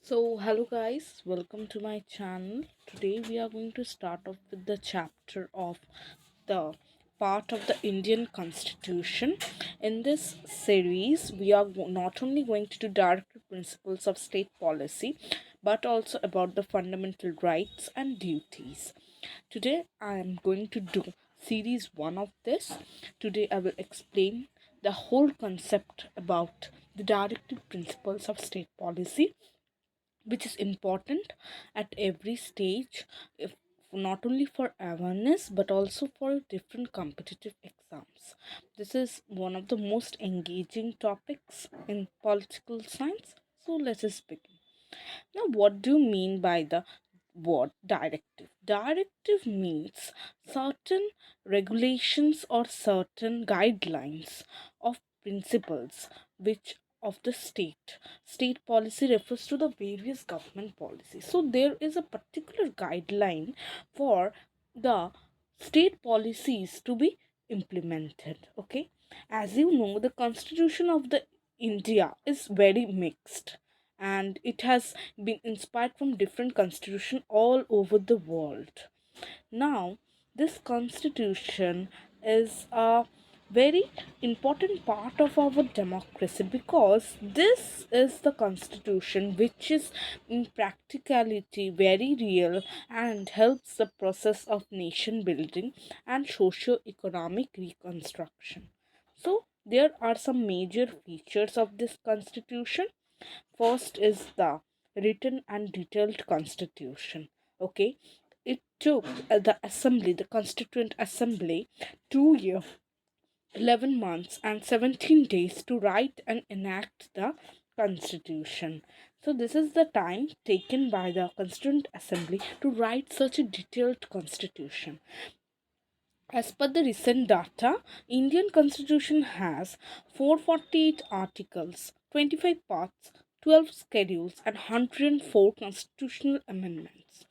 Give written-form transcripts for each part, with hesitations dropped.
Hello guys, welcome to my channel. Today we are going to start off with the chapter of the part of the Indian Constitution. In this series, we are not only going to do directive principles of state policy, but also about the fundamental rights and duties. Today I am going to do series 1 of this. Today I will explain the whole concept about the directive principles of state policy, which is important at every stage, if not only for awareness but also for different competitive exams. This is one of the most engaging topics in political science. So let us begin. Now, what do you mean by the word directive? Directive means certain regulations or certain guidelines of principles which of the state. State policy refers to the various government policies. So there is a particular guideline for the state policies to be implemented. Okay, as you know, the constitution of the India is very mixed, and it has been inspired from different constitution all over the world. Now, this constitution is a very important part of our democracy, because this is the constitution which is in practicality very real and helps the process of nation building and socio-economic reconstruction. So there are some major features of this constitution. First is the written and detailed constitution. Okay, it took the Constituent Assembly 2 years, 11 months, and 17 days to write and enact the Constitution. So, this is the time taken by the Constituent Assembly to write such a detailed Constitution. As per the recent data, Indian Constitution has 448 articles, 25 parts, 12 schedules, and 104 constitutional amendments.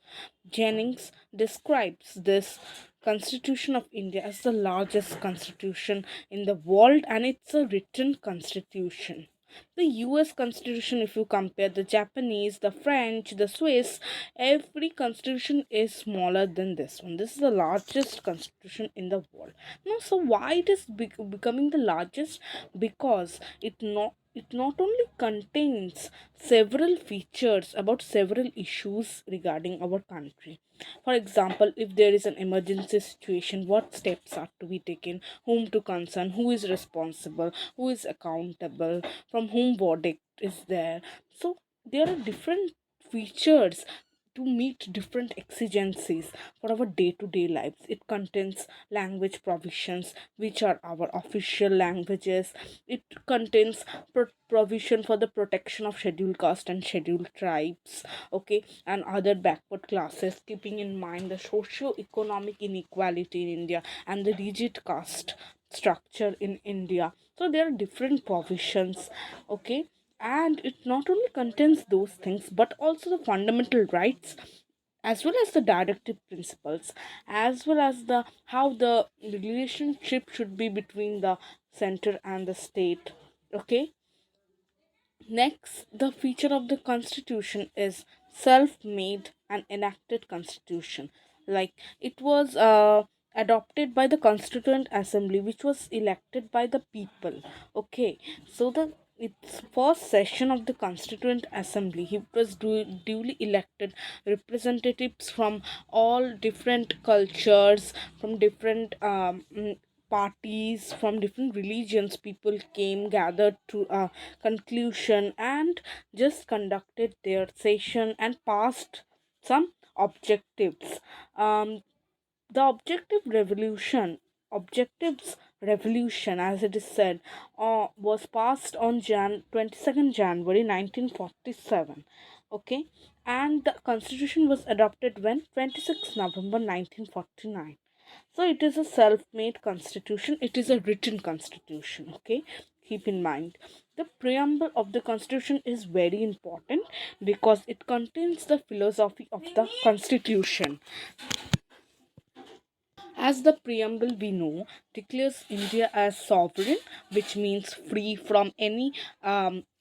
Jennings describes this Constitution of India as the largest constitution in the world, and it's a written constitution. The US Constitution, if you compare the Japanese, the French, the Swiss, every constitution is smaller than this one. This is the largest constitution in the world. Now, so why it is becoming the largest? Because it not only contains several features about several issues regarding our country. For example, if there is an emergency situation, what steps are to be taken, whom to concern, who is responsible, who is accountable, from whom verdict is there. So there are different features to meet different exigencies for our day-to-day lives. It contains language provisions, which are our official languages. It contains provision for the protection of scheduled caste and scheduled tribes, okay, and other backward classes, keeping in mind the socio-economic inequality in India and the rigid caste structure in India. So there are different provisions, okay, and it not only contains those things but also the fundamental rights, as well as the directive principles, as well as the how the relationship should be between the center and the state. Okay, next, the feature of the constitution is self-made and enacted constitution. Like, it was adopted by the Constituent Assembly, which was elected by the people. Okay, so the its first session of the Constituent Assembly, he was duly elected representatives from all different cultures, from different parties, from different religions. People came gathered to a conclusion and just conducted their session and passed some objectives. The objectives revolution, as it is said, was passed on 22nd January 1947. Okay, and the constitution was adopted when 26th November 1949. So it is a self-made constitution, it is a written constitution. Okay, keep in mind the preamble of the constitution is very important because it contains the philosophy of the constitution. As the preamble we know declares India as sovereign, which means free from any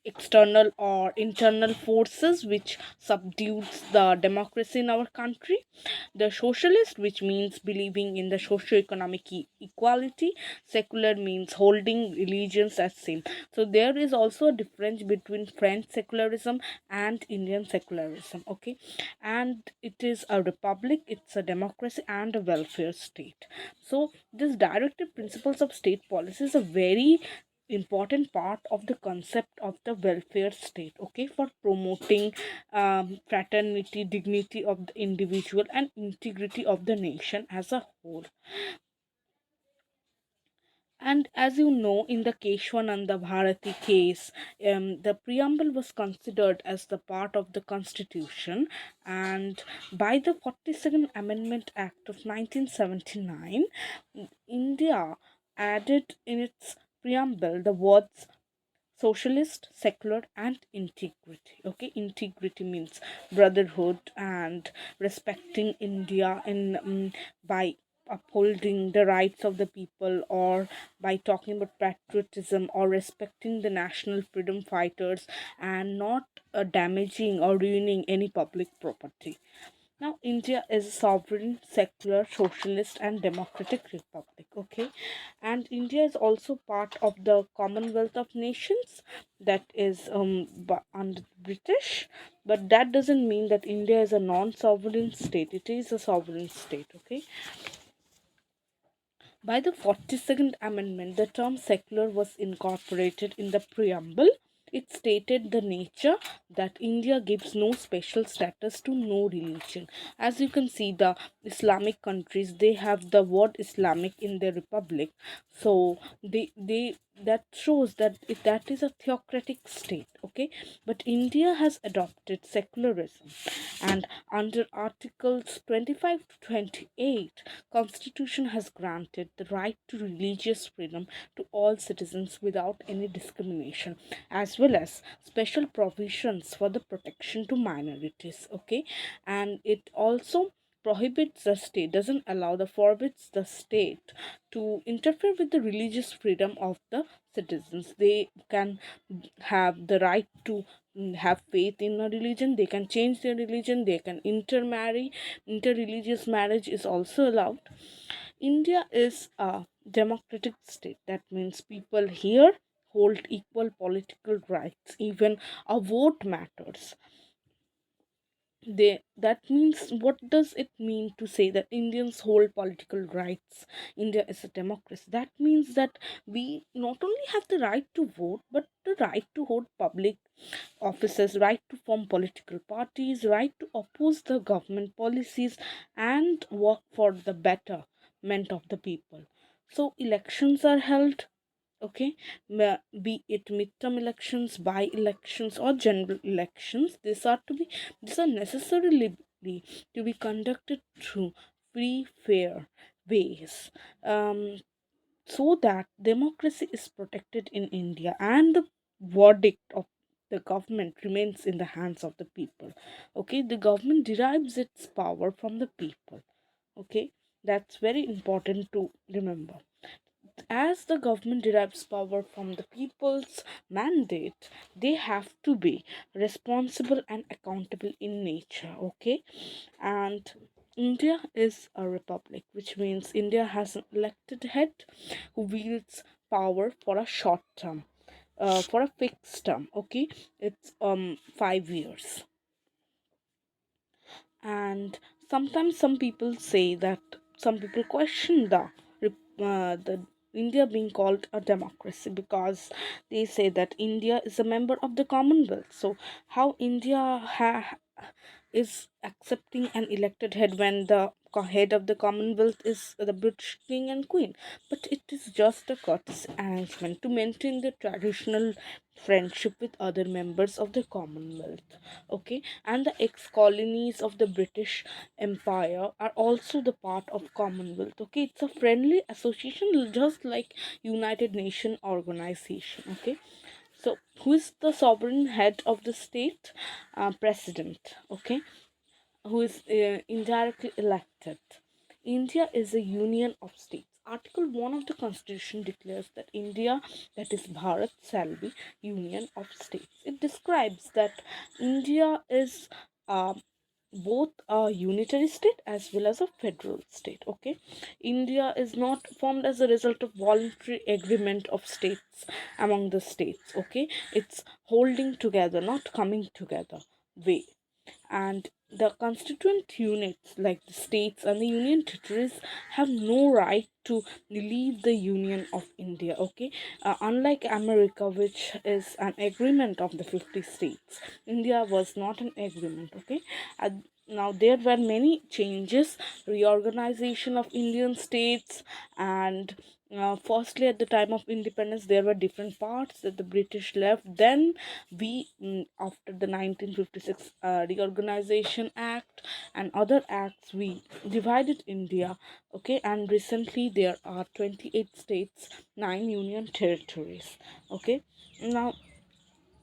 external or internal forces which subdues the democracy in our country. The socialist, which means believing in the socio-economic equality. Secular means holding religions as same. So there is also a difference between French secularism and Indian secularism. Okay, and it is a republic, it's a democracy and a welfare state. So this directive principles of state policy is a very important part of the concept of the welfare state, okay, for promoting fraternity, dignity of the individual and integrity of the nation as a whole. And as you know, in the Keshwananda Bharati case, the preamble was considered as the part of the constitution, and by the 42nd Amendment Act of 1979, India added in its preamble the words socialist, secular and integrity. Okay, integrity means brotherhood and respecting India in by upholding the rights of the people, or by talking about patriotism or respecting the national freedom fighters, and not damaging or ruining any public property. Now, India is a sovereign, secular, socialist, and democratic republic. Okay, and India is also part of the Commonwealth of Nations, that is under British, but that doesn't mean that India is a non-sovereign state. It is a sovereign state. Okay, by the 42nd Amendment, the term secular was incorporated in the preamble. It stated the nature that India gives no special status to no religion. As you can see, the Islamic countries, they have the word Islamic in their republic, so they that shows that that is a theocratic state. Okay, but India has adopted secularism, and under Articles 25 to 28, Constitution has granted the right to religious freedom to all citizens without any discrimination, as well as special provisions for the protection to minorities. Okay, and it also prohibits the state, doesn't allow, the forbids the state to interfere with the religious freedom of the citizens. They can have the right to have faith in a religion, they can change their religion, they can intermarry. Interreligious marriage is also allowed. India is a democratic state. That means people here hold equal political rights, even a vote matters. They, that means, what does it mean to say that Indians hold political rights? India is a democracy. That means that we not only have the right to vote, but the right to hold public offices, right to form political parties, right to oppose the government policies and work for the betterment of the people. So elections are held. Okay, be it midterm elections, by elections or general elections, these are necessarily be to be conducted through free, fair ways, so that democracy is protected in India and the verdict of the government remains in the hands of the people. Okay, the government derives its power from the people. Okay, that's very important to remember. As the government derives power from the people's mandate, they have to be responsible and accountable in nature. Okay, and India is a republic, which means India has an elected head who wields power for a short term, for a fixed term. Okay, it's 5 years. And sometimes some people say that, some people question the India being called a democracy, because they say that India is a member of the Commonwealth. So how India is accepting an elected head when the head of the Commonwealth is the British King and Queen? But it is just a courtesy arrangement to maintain the traditional friendship with other members of the Commonwealth. Okay, and the ex-colonies of the British Empire are also the part of Commonwealth. Okay, it's a friendly association, just like United Nation organization. Okay, so who is the sovereign head of the state? President. Okay, who is indirectly elected. India is a union of states. Article 1 of the Constitution declares that India, that is Bharat, shall be union of states. It describes that India is uh, both a unitary state as well as a federal state. Okay, India is not formed as a result of voluntary agreement of states among the states. Okay, it's holding together, not coming together way. And the constituent units like the states and the union territories have no right to leave the union of India. Okay, unlike America, which is an agreement of the 50 states, India was not an agreement. Okay, now there were many changes, reorganization of Indian states, and firstly at the time of independence there were different parts that the British left. Then we after the 1956 reorganization act and other acts, we divided India. Okay, and recently there are 28 states, 9 union territories. Okay, now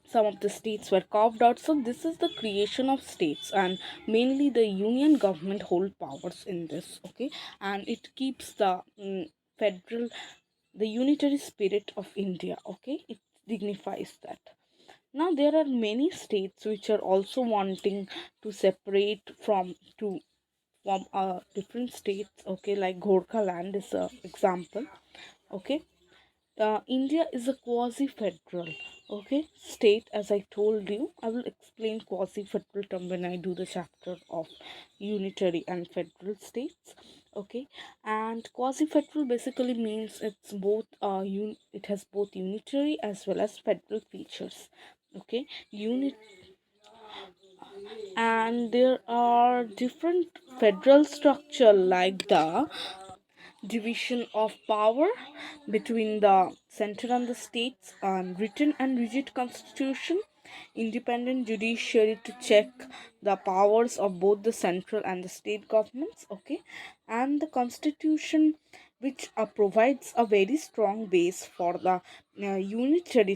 some of the states were carved out. So this is the creation of states, and mainly the union government hold powers in this. Okay, and it keeps the federal, the unitary spirit of India. Okay, it dignifies that. Now there are many states which are also wanting to separate from different states. Okay, like Gorkha land is a example. Okay, India is a quasi-federal, okay, state. As I told you, I will explain quasi-federal term when I do the chapter of unitary and federal states. Okay, and quasi-federal basically means it has both unitary as well as federal features. Okay, unit and there are different federal structure like the division of power between the center and the states, written and rigid constitution, independent judiciary to check the powers of both the central and the state governments. Okay, and the constitution which provides a very strong base for the unitary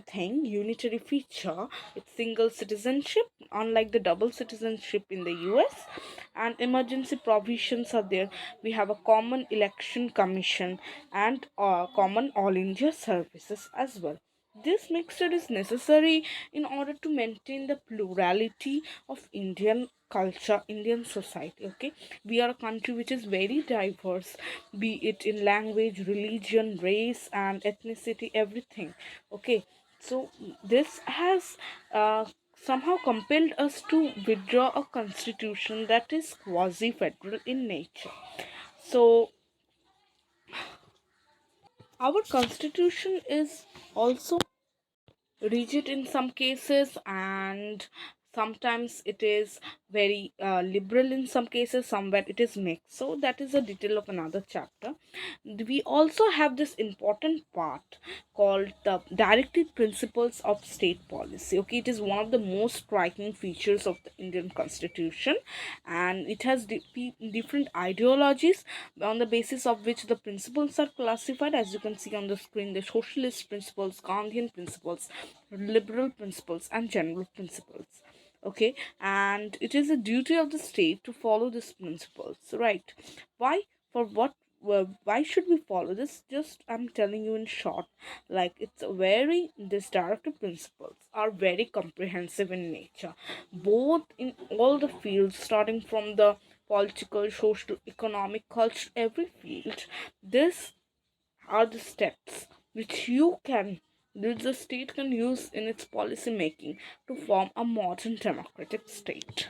feature. It's single citizenship, unlike the double citizenship in the US, and emergency provisions are there. We have a common election commission and common all India services as well. This mixture is necessary in order to maintain the plurality of Indian culture, Indian society. Okay, we are a country which is very diverse, be it in language, religion, race, and ethnicity, everything. Okay, so this has somehow compelled us to withdraw a constitution that is quasi federal in nature. So, our constitution is also rigid in some cases, and sometimes it is very liberal in some cases, somewhere it is mixed. So that is a detail of another chapter. We also have this important part called the Directive Principles of State Policy. Okay, it is one of the most striking features of the Indian Constitution, and it has different ideologies on the basis of which the principles are classified. As you can see on the screen, the socialist principles, Gandhian principles, liberal principles, and general principles. Okay, and it is a duty of the state to follow these principles, right? Why? For what? Well, why should we follow this? Just I'm telling you in short, like it's a very these directive principles are very comprehensive in nature, both in all the fields, starting from the political, social, economic, culture, every field. This are the steps which the state can use in its policy making to form a modern democratic state.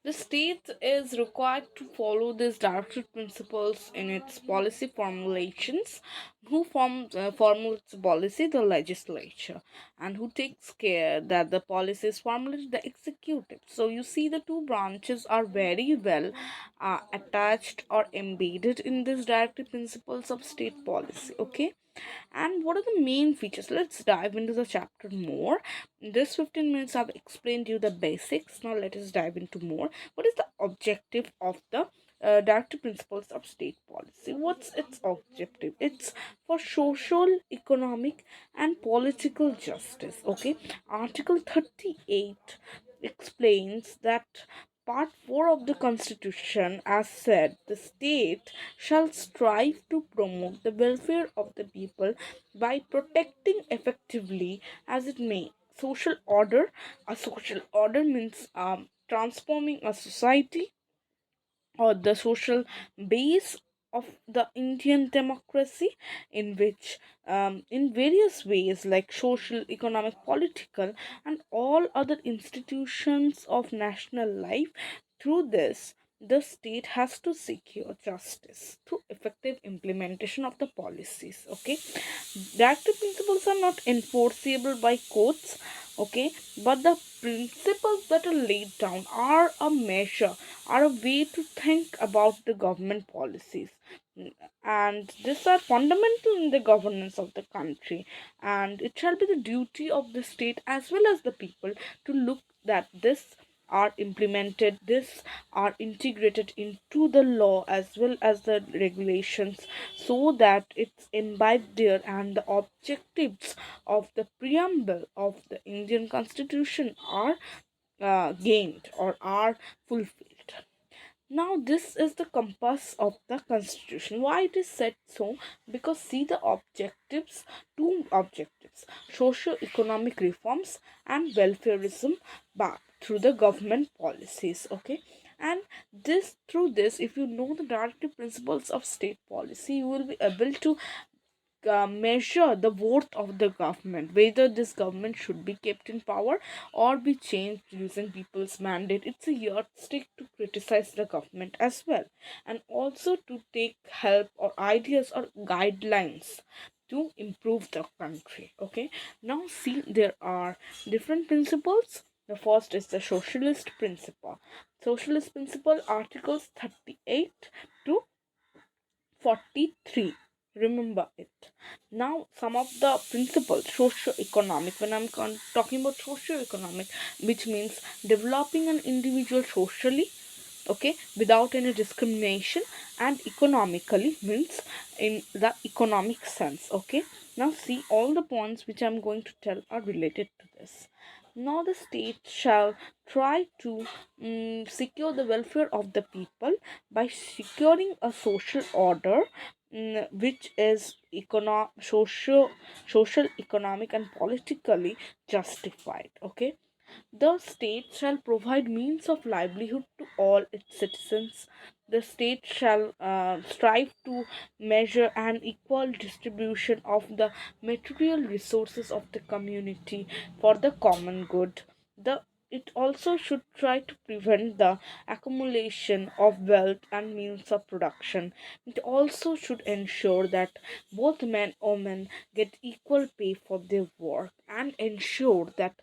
The state is required to follow these directive principles in its policy formulations. Who formulates policy? The legislature. And who takes care that the policy is formulated? The executive. So you see, the two branches are very well attached or embedded in these directive principles of state policy. Okay, and what are the main features? Let's dive into the chapter more. In this 15 minutes I've explained you the basics. Now let us dive into more. What is the objective of the directive principles of state policy? What's its objective? It's for social, economic, and political justice. Okay, Article 38 explains that Part 4 of the Constitution, as said, the state shall strive to promote the welfare of the people by protecting effectively as it may social order. A social order means transforming a society or the social base of the Indian democracy, in which in various ways like social, economic, political, and all other institutions of national life. Through this, the state has to secure justice through effective implementation of the policies. Okay, directive principles are not enforceable by courts, okay, but the principles that are laid down are a measure, are a way to think about the government policies. And these are fundamental in the governance of the country, and it shall be the duty of the state as well as the people to look that this are implemented, this are integrated into the law as well as the regulations, so that it's imbibed there and the objectives of the preamble of the Indian constitution are gained or are fulfilled. Now, this is the compass of the constitution. Why it is said so? Because see the objectives, two objectives: socio-economic reforms and welfareism, but through the government policies. Okay, and this through this, if you know the directive principles of state policy, you will be able to measure the worth of the government, whether this government should be kept in power or be changed using people's mandate. It's a yardstick to criticize the government as well, and also to take help or ideas or guidelines to improve the country. Okay, now see, there are different principles. The first is the socialist principle. Socialist principle, articles 38 to 43, remember it. Now some of the principles: socio-economic, when I'm talking about socio-economic, which means developing an individual socially, okay, without any discrimination, and economically means in the economic sense. Okay, now see, all the points which I'm going to tell are related to this. Now the state shall try to secure the welfare of the people by securing a social order, which is social, economic, and politically justified. Okay, the state shall provide means of livelihood to all its citizens. The state shall strive to measure an equal distribution of the material resources of the community for the common good. The it also should try to prevent the accumulation of wealth and means of production. It also should ensure that both men and women get equal pay for their work, and ensure that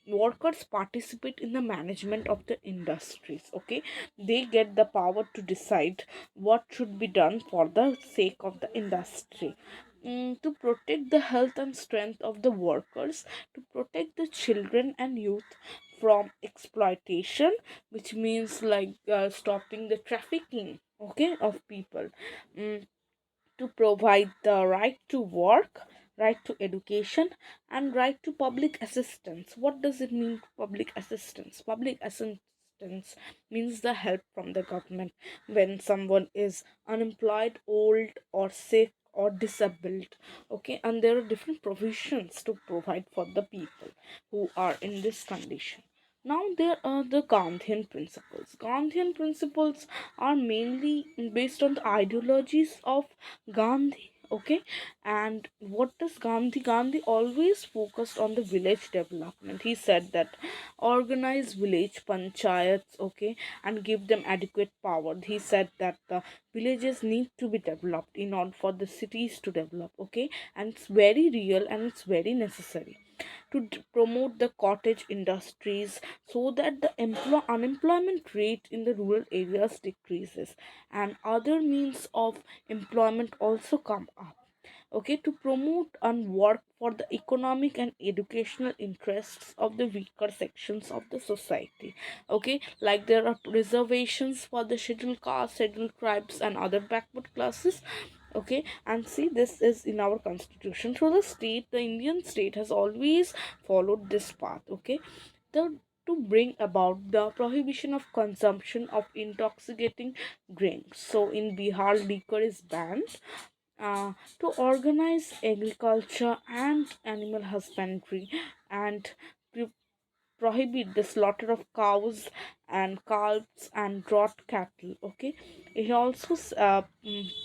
workers participate in the management of the industries. Okay, they get the power to decide what should be done for the sake of the industry. To protect the health and strength of the workers, to protect the children and youth from exploitation, which means like stopping the trafficking, okay, of people. Mm, to provide the right to work, right to education, and right to public assistance. What does it mean, public assistance? Public assistance means the help from the government when someone is unemployed, old, or sick, or disabled. Okay, and there are different provisions to provide for the people who are in this condition. Now there are the Gandhian principles. Gandhian principles are mainly based on the ideologies of Gandhi. Okay, and what does Gandhi always focused on the village development. He said that organize village panchayats, okay, and give them adequate power. He said that the villages need to be developed in order for the cities to develop. Okay, and it's very real and it's very necessary to promote the cottage industries, so that the unemployment rate in the rural areas decreases and other means of employment also come up. Okay, to promote and work for the economic and educational interests of the weaker sections of the society. Okay, like there are reservations for the scheduled castes, scheduled tribes, and other backward classes. Okay, and see, this is in our constitution. So the Indian state has always followed this path. Okay, the to bring about the prohibition of consumption of intoxicating drinks. So in Bihar, liquor is banned. uh, to organize agriculture and animal husbandry, and prohibit the slaughter of cows and calves and draught cattle. Okay, he also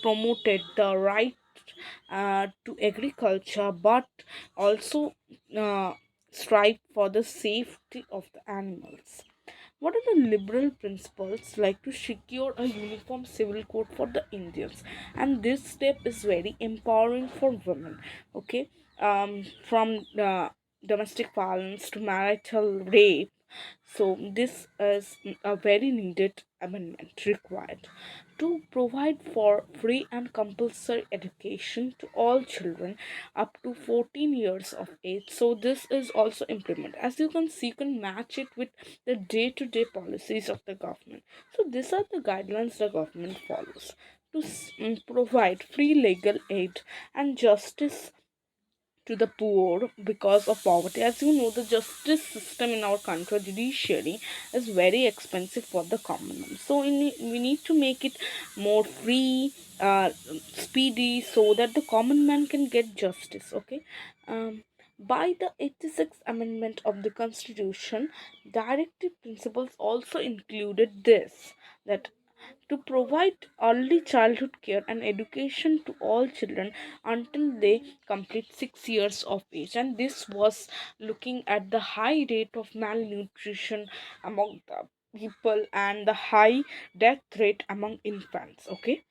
promoted the right to agriculture, but also uh, strive for the safety of the animals. What are the liberal principles like to secure a uniform civil code for the Indians? And this step is very empowering for women. Okay, from domestic violence to marital rape. So this is a very needed amendment required to provide for free and compulsory education to all children up to 14 years of age. So this is also implemented. As you can see, you can match it with the day-to-day policies of the government. So these are the guidelines the government follows to provide free legal aid and justice to the poor because of poverty. As you know, the justice system in our country, judiciary, is very expensive for the common man. So we need to make it more free, speedy, so that the common man can get justice. Okay. By the 86th Amendment of the Constitution, directive principles also included this, that to provide early childhood care and education to all children until they complete 6 years of age. And this was looking at the high rate of malnutrition among the people and the high death rate among infants. Okay,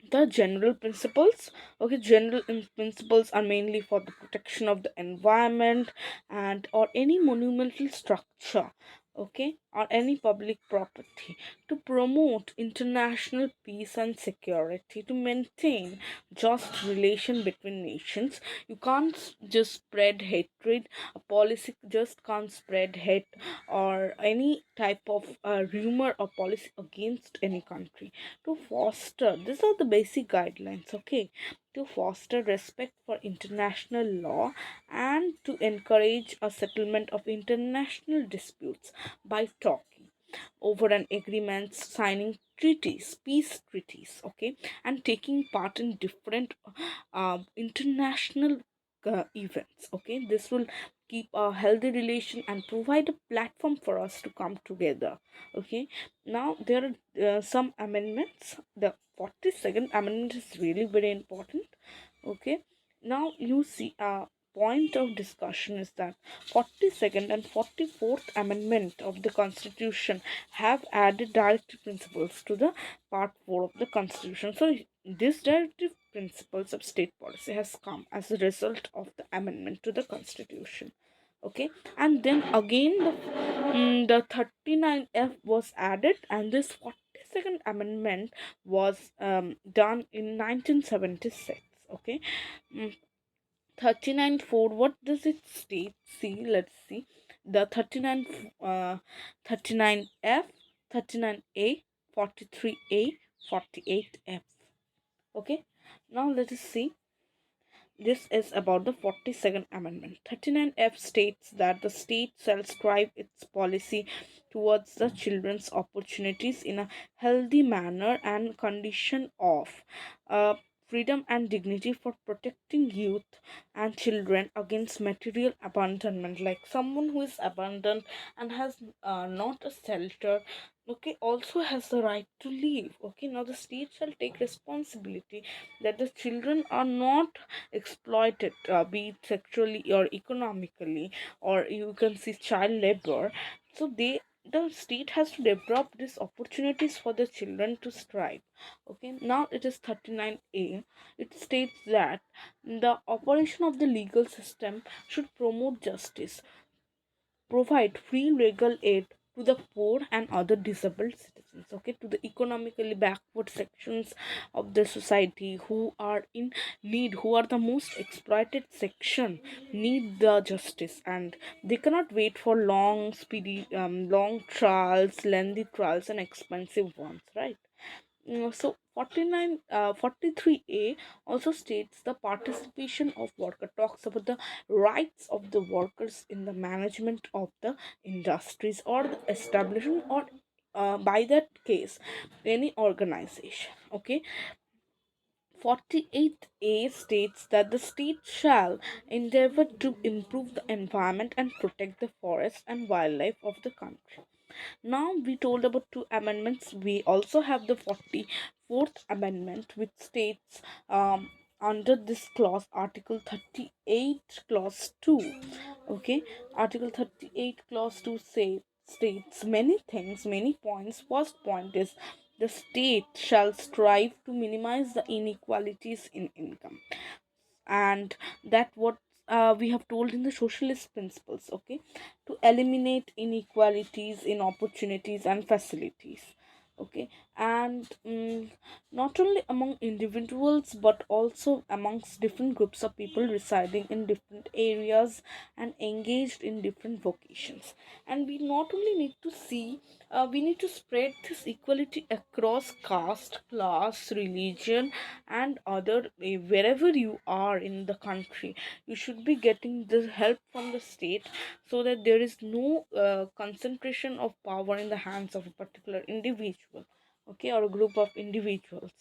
the general principles. Okay, principles are mainly for the protection of the environment and or any monumental structure, okay, or any public property, to promote international peace and security, to maintain just relation between nations. You can't just spread hatred. A policy just can't spread hate or any type of rumor or policy against any country. To foster, these are the basic guidelines. Okay, to foster respect for international law and to encourage a settlement of international disputes by talking over an agreement, signing treaties, peace treaties. Okay, and taking part in different international events. Okay, this will keep a healthy relation and provide a platform for us to come together. Okay, now there are some amendments. The 42nd amendment is really very important. Okay, now you see a point of discussion is that 42nd and 44th amendment of the constitution have added directive principles to the part 4 of the constitution. So this directive principles of state policy has come as a result of the amendment to the constitution. Okay, and then again the 39F was added, and this 42nd amendment was done in 1976. Okay. Mm, 39 4, what does it state? See, let's see. The 39F, 39A, 43A, 48F. Okay, now let us see. This is about the 42nd Amendment. 39F states that the state shall strive its policy towards the children's opportunities in a healthy manner and condition of uh, freedom and dignity for protecting youth and children against material abandonment. Like someone who is abandoned and has not a shelter, okay, also has the right to live. Okay, now the state shall take responsibility that the children are not exploited, be it sexually or economically, or you can see child labor. So the state has to develop these opportunities for the children to strive. Okay, now it is 39A. It states that the operation of the legal system should promote justice, provide free legal aid to the poor and other disabled citizens. Okay, to the economically backward sections of the society who are in need, who are the most exploited section, need the justice, and they cannot wait for long trials, lengthy trials, and expensive ones, right? So 43A also states the participation of worker, talks about the rights of the workers in the management of the industries or the establishment, or by that case any organization. Okay, 48A states that the state shall endeavor to improve the environment and protect the forest and wildlife of the country. Now we told about two amendments. We also have the 44th amendment, which states under this clause, Article 38, Clause 2. Okay, Article 38, Clause 2 states many things, many points. First point is the state shall strive to minimize the inequalities in income, and that what we have told in the socialist principles. Okay, to eliminate inequalities in opportunities and facilities. Okay, and not only among individuals but also amongst different groups of people residing in different areas and engaged in different vocations. And we not only need to see, we need to spread this equality across caste, class, religion, and other, wherever you are in the country, you should be getting the help from the state, so that there is no concentration of power in the hands of a particular individual, okay, or a group of individuals.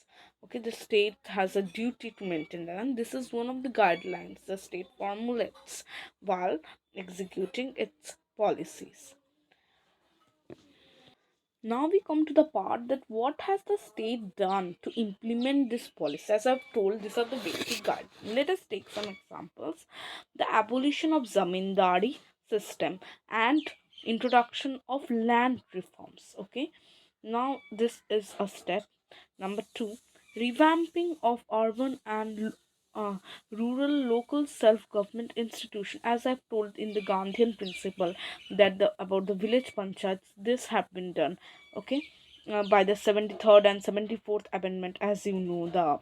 Okay, the state has a duty to maintain that, and this is one of the guidelines the state formulates while executing its policies. Now we come to the part that what has the state done to implement this policy. As I've told, these are the basic guidelines. Let us take some examples. The abolition of zamindari system and introduction of land reforms. Okay, now this is a step. Number two, revamping of urban and rural local self-government institution. As I've told in the Gandhian principle, that the about the village panchayats, this have been done. Okay, by the 73rd and 74th amendment. As you know, the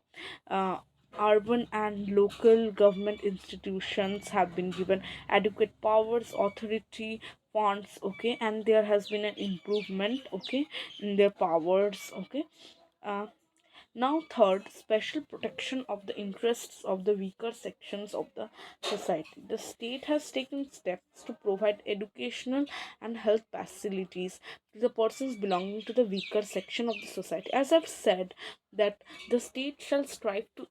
uh, urban and local government institutions have been given adequate powers, authority, funds. Okay, and there has been an improvement, okay, in their powers. Okay, uh, now, third, special protection of the interests of the weaker sections of the society. The state has taken steps to provide educational and health facilities to the persons belonging to the weaker section of the society. As I've said, that the state shall strive to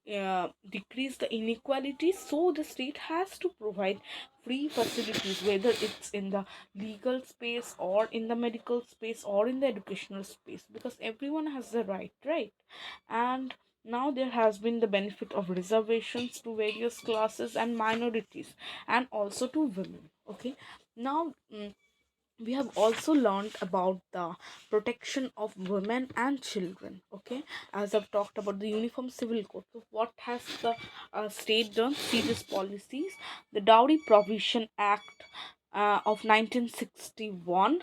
decrease the inequalities, so the state has to provide free facilities, whether it's in the legal space or in the medical space or in the educational space, because everyone has the right. And now there has been the benefit of reservations to various classes and minorities, and also to women. Okay, now we have also learned about the protection of women and children. Okay, as I've talked about the uniform civil code. So what has the state done? See these policies: the dowry provision act of 1961,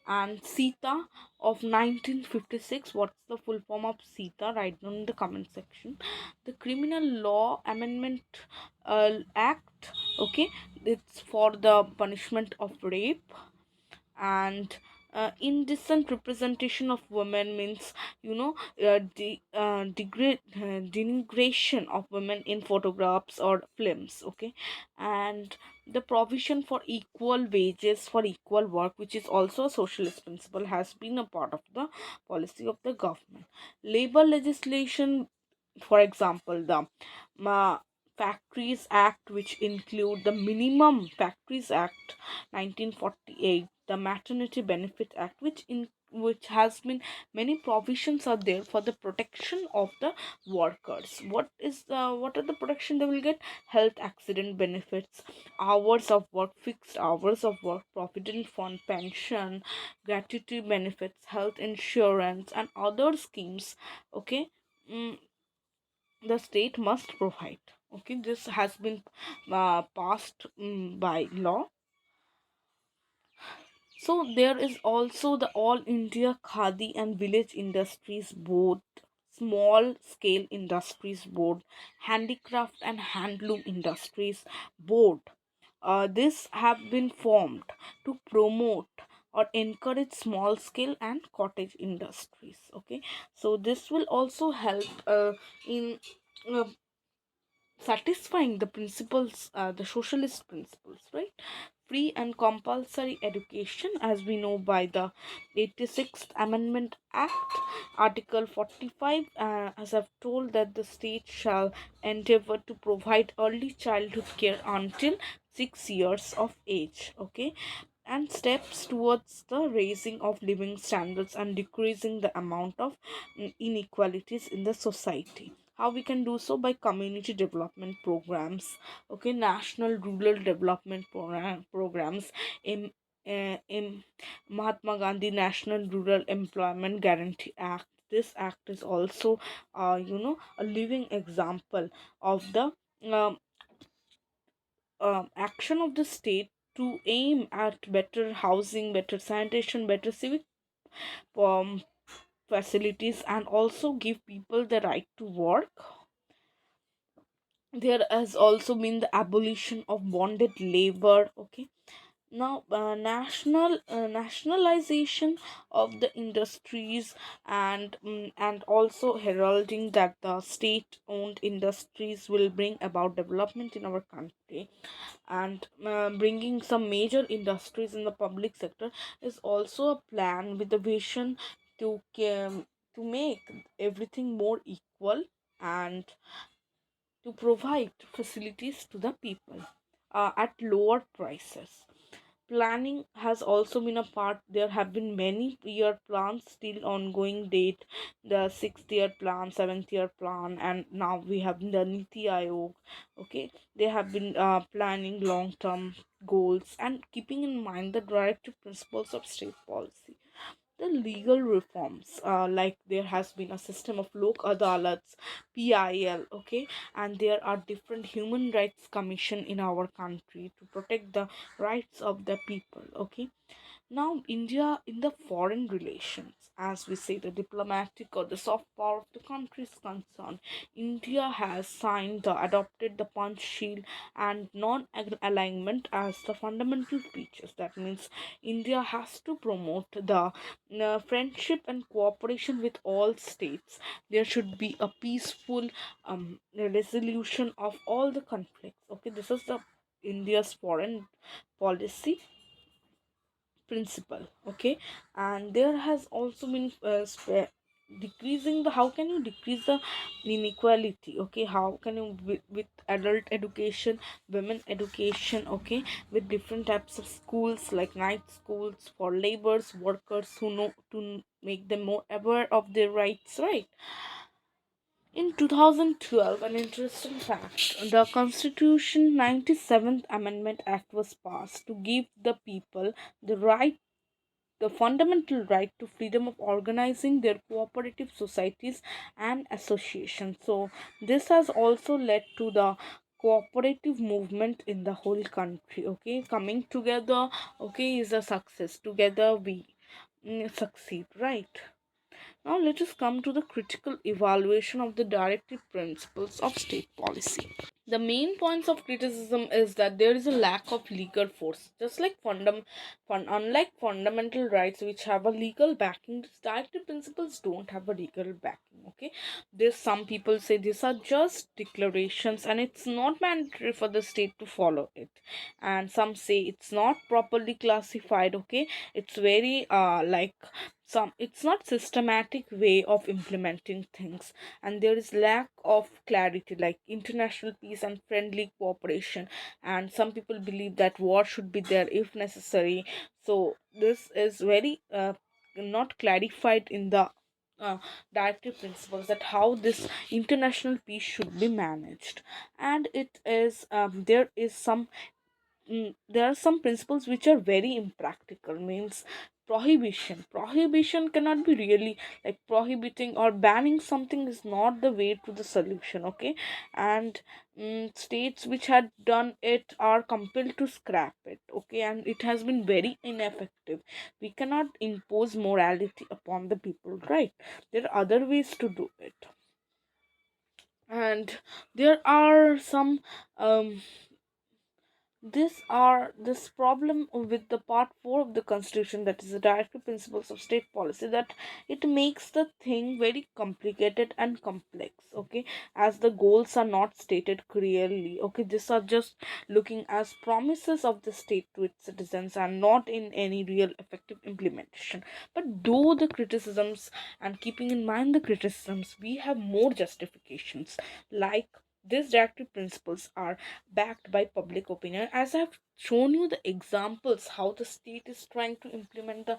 and Sita of 1956. What's the full form of Sita? Write down in the comment section. The Criminal Law Amendment Act. Okay, it's for the punishment of rape. And indecent representation of women means, denigration of women in photographs or films. Okay, and the provision for equal wages for equal work, which is also a socialist principle, has been a part of the policy of the government. Labor legislation, for example, the Ma Factories Act, which include the Minimum Factories Act 1948, the Maternity Benefit Act, which has been, many provisions are there for the protection of the workers. What are the protection they will get? Health accident benefits, hours of work, fixed hours of work, provident fund, pension, gratuity benefits, health insurance, and other schemes. Okay, mm, the state must provide. Okay, this has been passed by law. So there is also the All India Khadi and Village Industries Board, Small Scale Industries Board, Handicraft and Handloom Industries Board. This have been formed to promote or encourage small scale and cottage industries. Okay, so this will also help in uh, satisfying the principles, the socialist principles, right? Free and compulsory education, as we know by the 86th Amendment Act, Article 45, as I've told, that the state shall endeavor to provide early childhood care until 6 years of age. Okay, and steps towards the raising of living standards and decreasing the amount of inequalities in the society. How we can do so? By community development programs, okay, national rural development programs, in Mahatma Gandhi National Rural Employment Guarantee Act. This act is also a living example of the um, action of the state to aim at better housing, better sanitation, better civic um, facilities, and also give people the right to work. There has also been the abolition of bonded labor. Okay, now nationalization of the industries, and also heralding that the state owned industries will bring about development in our country, and bringing some major industries in the public sector is also a plan with the vision to make everything more equal, and to provide facilities to the people at lower prices. Planning has also been a part. There have been many year plans still ongoing date, the 6th year plan, 7th year plan, and now we have the Niti Aayog. Okay, they have been planning long term goals and keeping in mind the directive principles of state policy. The legal reforms, like there has been a system of lok adalats, PIL. Okay, and there are different human rights commission in our country to protect the rights of the people. Okay, now, India in the foreign relations, as we say, the diplomatic or the soft power of the country is concerned, India has signed the adopted the punch shield and non-alignment as the fundamental features. That means India has to promote the friendship and cooperation with all states. There should be a peaceful resolution of all the conflicts. Okay, this is the India's foreign policy principle. Okay, and there has also been decreasing the, how can you decrease the inequality? Okay, how can you with adult education, women education, okay, with different types of schools like night schools for laborers, workers who know to make them more aware of their rights, right? In 2012, an interesting fact, the Constitution 97th Amendment Act was passed to give the people the right, the fundamental right to freedom of organizing their cooperative societies and associations. So this has also led to the cooperative movement in the whole country. Okay, coming together, okay, is a success. Together we succeed, right? Now let us come to the critical evaluation of the directive principles of state policy. The main points of criticism is that there is a lack of legal force. Just like unlike fundamental rights which have a legal backing, these directive principles don't have a legal backing. Okay, there's some people say these are just declarations and it's not mandatory for the state to follow it, and some say it's not properly classified. Okay, it's very some, it's not systematic way of implementing things, and there is lack of clarity like international peace and friendly cooperation, and some people believe that war should be there if necessary. So this is very not clarified in the uh, directive principles, that how this international peace should be managed. And it is there is some there are some principles which are very impractical. Means prohibition cannot be really, like prohibiting or banning something is not the way to the solution. Okay, and states which had done it are compelled to scrap it. Okay, and it has been very ineffective. We cannot impose morality upon the people, right? There are other ways to do it. And there are some um this problem with the part 4 of the constitution, that is the directive principles of state policy, that it makes the thing very complicated and complex. Okay, as the goals are not stated clearly. Okay, these are just looking as promises of the state to its citizens and not in any real effective implementation. But though the criticisms, and keeping in mind the criticisms, we have more justifications, like these directive principles are backed by public opinion. As I've shown you the examples how the state is trying to implement the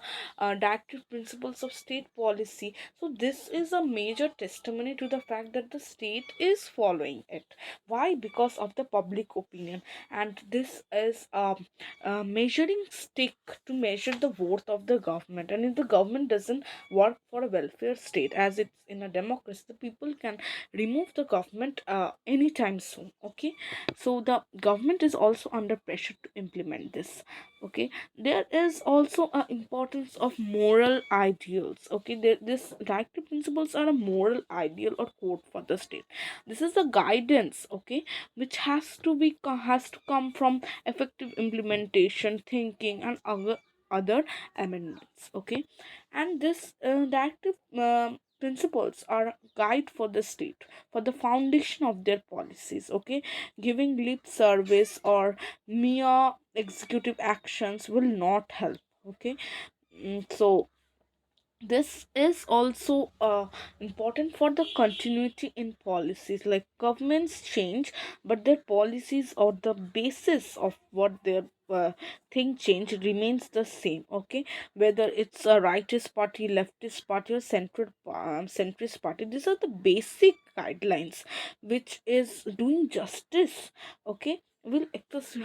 directive principles of state policy, so this is a major testimony to the fact that the state is following it. Why? Because of the public opinion. And this is a measuring stick to measure the worth of the government. And if the government doesn't work for a welfare state, as it's in a democracy, the people can remove the government anytime soon. Okay, so the government is also under pressure to implement this. Okay, there is also a importance of moral ideals. Okay, this directive principles are a moral ideal or code for the state. This is the guidance, okay, which has to come from effective implementation, thinking, and other amendments. Okay, and this directive principles are a guide for the state, for the foundation of their policies. Okay, giving lip service or mere executive actions will not help. Okay. So this is also important for the continuity in policies. Like governments change, but their policies or the basis of what their thing change remains the same. Okay, whether it's a rightist party, leftist party, or centrist party, these are the basic guidelines which is doing justice. Okay,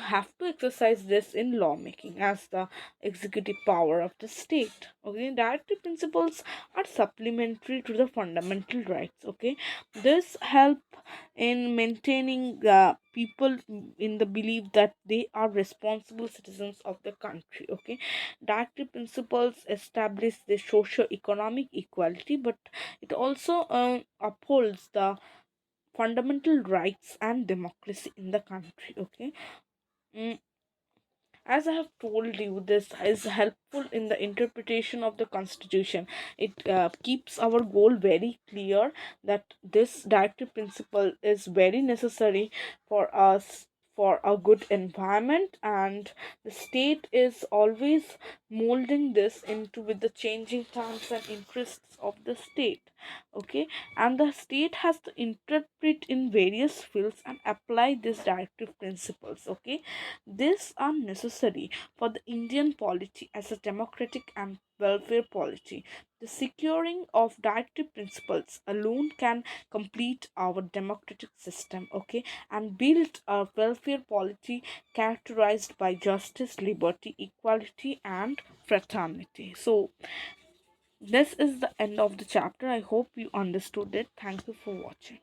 have to exercise this in lawmaking as the executive power of the state. Okay, directive principles are supplementary to the fundamental rights. Okay, this help in maintaining people in the belief that they are responsible citizens of the country. Okay, directive principles establish the socio-economic equality, but it also upholds the fundamental rights and democracy in the country. Okay. Mm, as I have told you, this is helpful in the interpretation of the constitution. It keeps our goal very clear, that this directive principle is very necessary for us, for a good environment, and the state is always molding this into with the changing times and interests of the state. Okay, and the state has to interpret in various fields and apply these directive principles. Okay, these are necessary for the Indian polity as a democratic and welfare polity. The securing of directive principles alone can complete our democratic system, okay, and build a welfare polity characterized by justice, liberty, equality, and fraternity. So, this is the end of the chapter. I hope you understood it. Thank you for watching.